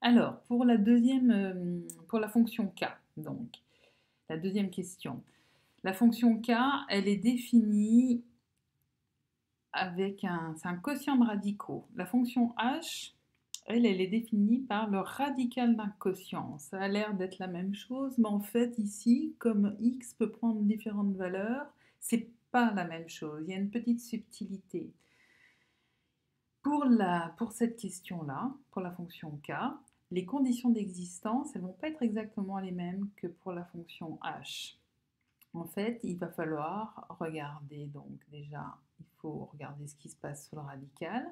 Alors, pour la fonction k, donc, la deuxième question. La fonction k, elle est définie avec c'est un quotient de radicaux. La fonction h, elle est définie par le radical d'un quotient. Ça a l'air d'être la même chose, mais en fait, ici, comme x peut prendre différentes valeurs, c'est pas la même chose. Il y a une petite subtilité. Pour cette question-là, pour la fonction k, les conditions d'existence, elles ne vont pas être exactement les mêmes que pour la fonction h. En fait, il va falloir regarder, donc déjà, il faut regarder ce qui se passe sur le radical.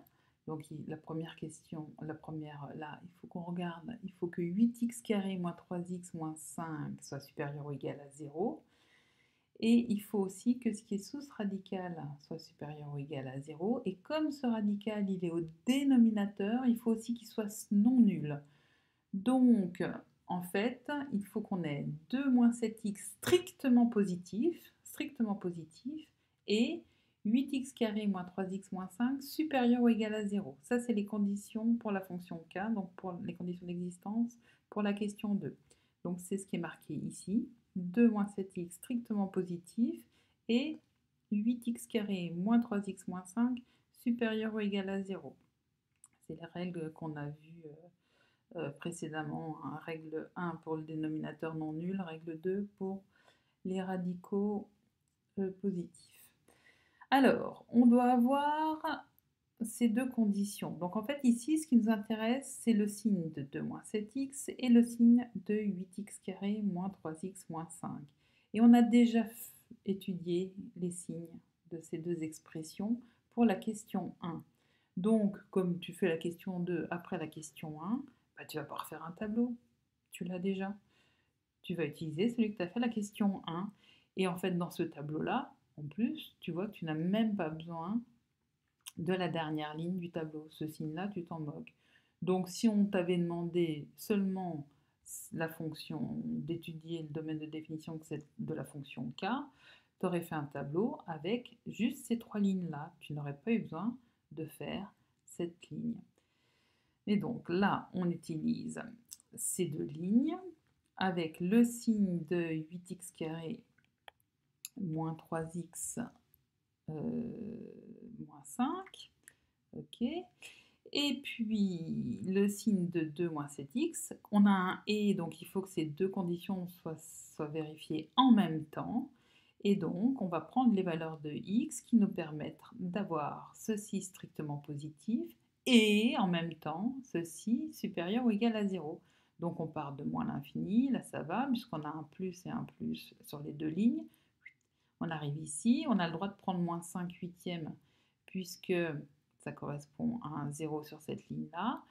Donc la première question, là, il faut qu'on regarde, il faut que 8x carré moins 3x moins 5 soit supérieur ou égal à 0. Et il faut aussi que ce qui est sous ce radical soit supérieur ou égal à 0. Et comme ce radical, il est au dénominateur, il faut aussi qu'il soit non nul. Donc, en fait, il faut qu'on ait 2 moins 7x strictement positif, et 8x carré moins 3x moins 5 supérieur ou égal à 0. Ça, c'est les conditions pour la fonction k, donc pour les conditions d'existence pour la question 2. Donc, c'est ce qui est marqué ici. 2 moins 7x strictement positif et 8x carré moins 3x moins 5 supérieur ou égal à 0. C'est les règles qu'on a vues précédemment. Hein. Règle 1 pour le dénominateur non nul, règle 2 pour les radicaux positifs. Alors, on doit avoir ces deux conditions. Donc en fait ici, ce qui nous intéresse, c'est le signe de 2 moins 7x et le signe de 8x carré moins 3x moins 5. Et on a déjà étudié les signes de ces deux expressions pour la question 1. Donc, comme tu fais la question 2 après la question 1, bah, tu vas pouvoir faire un tableau. Tu l'as déjà. Tu vas utiliser celui que tu as fait la question 1. Et en fait, dans ce tableau-là, en plus, tu vois que tu n'as même pas besoin de la dernière ligne du tableau. Ce signe-là, tu t'en moques. Donc, si on t'avait demandé seulement la fonction, d'étudier le domaine de définition de la fonction k, tu aurais fait un tableau avec juste ces trois lignes-là. Tu n'aurais pas eu besoin de faire cette ligne. Et donc là, on utilise ces deux lignes avec le signe de 8x carré moins 3x moins 5. Ok. Et puis le signe de 2 moins 7x. On a un et, donc il faut que ces deux conditions soient vérifiées en même temps. Et donc, on va prendre les valeurs de x qui nous permettent d'avoir ceci strictement positif et en même temps ceci supérieur ou égal à 0. Donc on part de moins l'infini, là ça va, puisqu'on a un plus et un plus sur les deux lignes. On arrive ici, on a le droit de prendre moins 5 huitièmes, puisque ça correspond à un 0 sur cette ligne-là.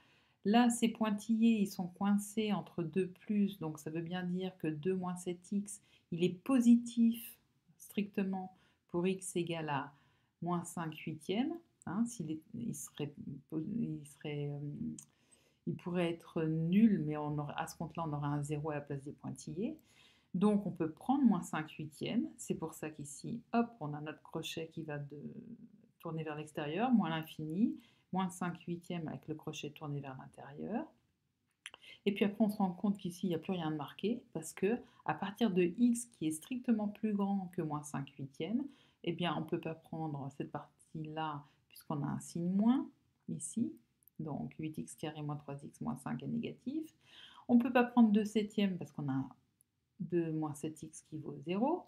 Là, ces pointillés, ils sont coincés entre 2 plus, donc ça veut bien dire que 2 moins 7x, il est positif strictement pour x égale à moins 5 huitièmes. Hein, il pourrait être nul, mais à ce compte-là, on aurait un 0 à la place des pointillés. Donc on peut prendre moins 5 huitièmes. C'est pour ça qu'ici, hop, on a notre crochet qui va tourner vers l'extérieur, moins l'infini, moins 5 huitièmes avec le crochet tourné vers l'intérieur. Et puis après, on se rend compte qu'ici, il n'y a plus rien de marqué, parce que à partir de x qui est strictement plus grand que moins 5 huitièmes, eh bien, on ne peut pas prendre cette partie-là, puisqu'on a un signe moins, ici. Donc 8x carré moins 3x moins 5 est négatif. On ne peut pas prendre 2 septièmes, parce qu'on a 2 moins 7x qui vaut 0.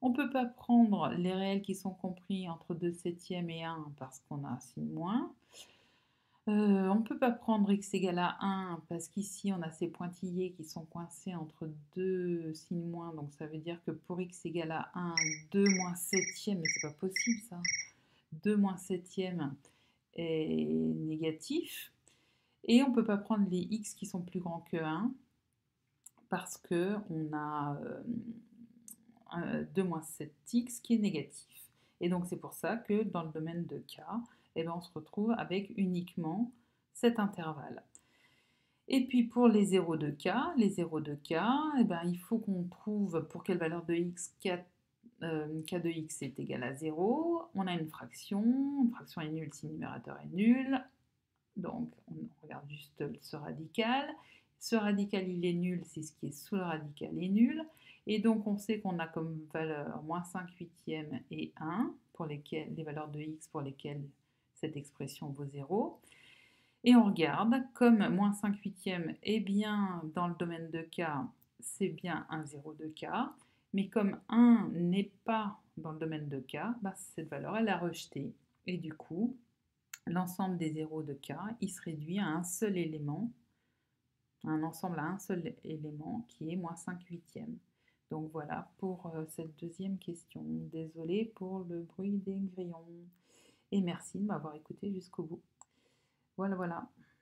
On ne peut pas prendre les réels qui sont compris entre 2 septièmes et 1 parce qu'on a un signe moins. On ne peut pas prendre x égale à 1 parce qu'ici on a ces pointillés qui sont coincés entre deux signes moins, donc ça veut dire que pour x égale à 1, 2 moins septième, mais c'est pas possible ça, 2 moins septième est négatif. Et on ne peut pas prendre les x qui sont plus grands que 1 parce qu'on a 2 moins 7x qui est négatif. Et donc c'est pour ça que dans le domaine de k, eh ben, on se retrouve avec uniquement cet intervalle. Et puis pour les 0 de k, eh ben, il faut qu'on trouve pour quelle valeur de x k de x est égal à 0. On a une fraction est nulle si le numérateur est nul. Donc on regarde juste j'accepte ce radical. Ce radical, il est nul si ce qui est sous le radical est nul. Et donc, on sait qu'on a comme valeur moins 5 huitièmes et 1, pour lesquels, les valeurs de x pour lesquelles cette expression vaut 0. Et on regarde, comme moins 5 huitièmes est bien dans le domaine de k, c'est bien un 0 de k. Mais comme 1 n'est pas dans le domaine de k, bah, cette valeur, elle a rejeté. Et du coup, l'ensemble des zéros de k, il se réduit à un seul élément, un ensemble à un seul élément qui est moins 5 huitièmes. Donc voilà pour cette deuxième question. Désolée pour le bruit des grillons. Et merci de m'avoir écouté jusqu'au bout. Voilà, voilà.